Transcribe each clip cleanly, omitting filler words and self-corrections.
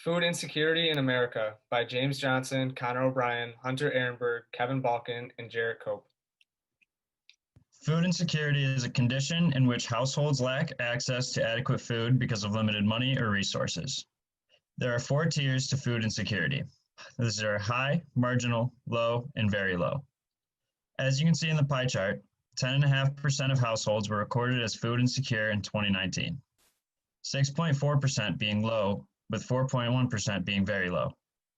Food Insecurity in America by James Johnson, Connor O'Brien, Hunter Ehrenberg, Kevin Balkin, and Jarrett Cope. Food insecurity is a condition in which households lack access to adequate food because of limited money or resources. There are four tiers to food insecurity. These are high, marginal, low, and very low. As you can see in the pie chart, 10.5% of households were recorded as food insecure in 2019, 6.4% being low, with 4.1% being very low.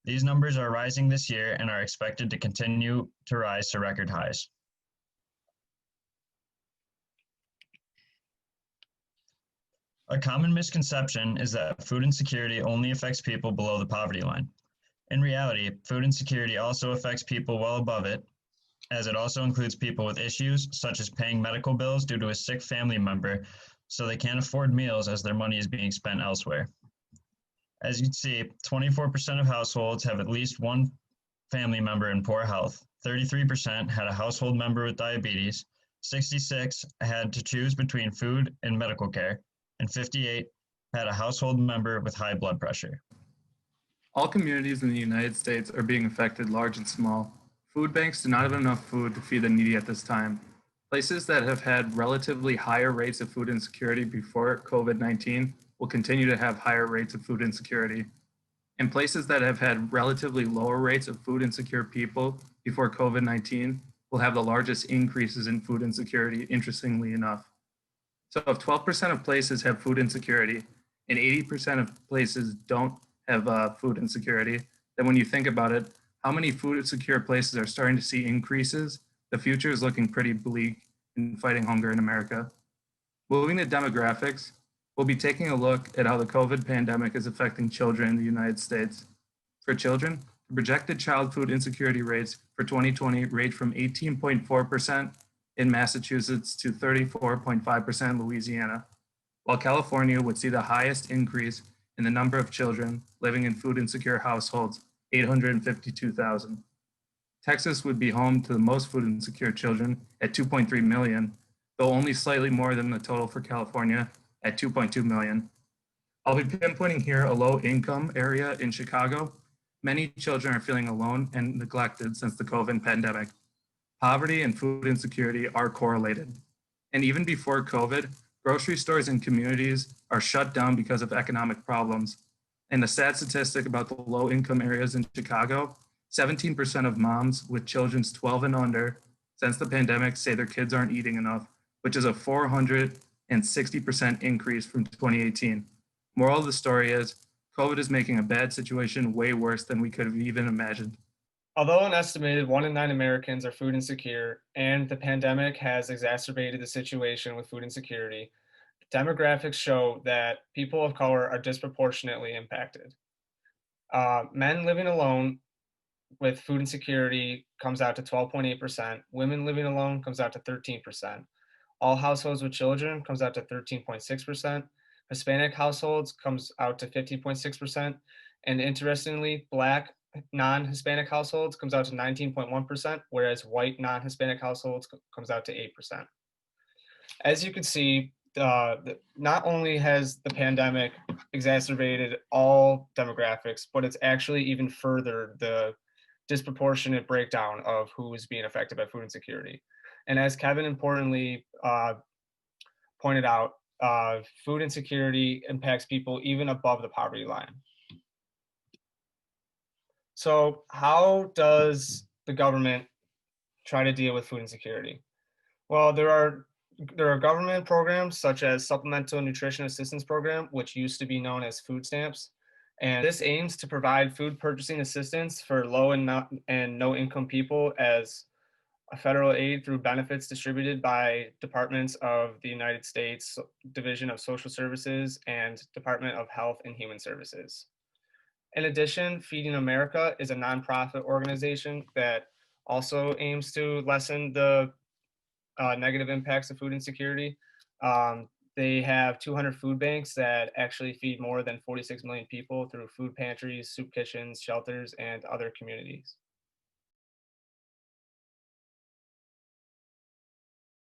These numbers are rising this year and are expected to continue to rise to record highs. A common misconception is that food insecurity only affects people below the poverty line. In reality, food insecurity also affects people well above it, as it also includes people with issues such as paying medical bills due to a sick family member so they can't afford meals as their money is being spent elsewhere. As you can see, 24% of households have at least one family member in poor health, 33% had a household member with diabetes, 66 had to choose between food and medical care, and 58 had a household member with high blood pressure. All communities in the United States are being affected, large and small. Food banks do not have enough food to feed the needy at this time. Places that have had relatively higher rates of food insecurity before COVID-19 will continue to have higher rates of food insecurity. And places that have had relatively lower rates of food insecure people before COVID-19 will have the largest increases in food insecurity, interestingly enough. So if 12% of places have food insecurity and 80% of places don't have food insecurity, then when you think about it, how many food insecure places are starting to see increases? The future is looking pretty bleak in fighting hunger in America. Moving to demographics, we'll be taking a look at how the COVID pandemic is affecting children in the United States. For children, the projected child food insecurity rates for 2020 range from 18.4% in Massachusetts to 34.5% in Louisiana, while California would see the highest increase in the number of children living in food insecure households, 852,000. Texas would be home to the most food insecure children at 2.3 million, though only slightly more than the total for California at 2.2 million. I'll be pinpointing here a low income area in Chicago. Many children are feeling alone and neglected since the COVID pandemic. Poverty and food insecurity are correlated. And even before COVID, grocery stores in communities are shut down because of economic problems. And the sad statistic about the low income areas in Chicago, 17% of moms with children 12 and under since the pandemic say their kids aren't eating enough, which is a 460% increase from 2018. Moral of the story is, COVID is making a bad situation way worse than we could have even imagined. Although an estimated 1 in 9 Americans are food insecure, and the pandemic has exacerbated the situation with food insecurity, demographics show that people of color are disproportionately impacted. Men living alone with food insecurity comes out to 12.8%. Women living alone comes out to 13%. All households with children comes out to 13.6%. Hispanic households comes out to 15.6%. And interestingly, Black non-Hispanic households comes out to 19.1%, whereas white non-Hispanic households comes out to 8%. As you can see, not only has the pandemic exacerbated all demographics, but it's actually even furthered the disproportionate breakdown of who is being affected by food insecurity. And as Kevin importantly pointed out, food insecurity impacts people even above the poverty line. So how does the government try to deal with food insecurity? Well, there are government programs such as Supplemental Nutrition Assistance Program, which used to be known as food stamps. And this aims to provide food purchasing assistance for low and no income people as a federal aid through benefits distributed by departments of the United States Division of Social Services and Department of Health and Human Services. In addition, Feeding America is a nonprofit organization that also aims to lessen the negative impacts of food insecurity. They have 200 food banks that actually feed more than 46 million people through food pantries, soup kitchens, shelters, and other communities.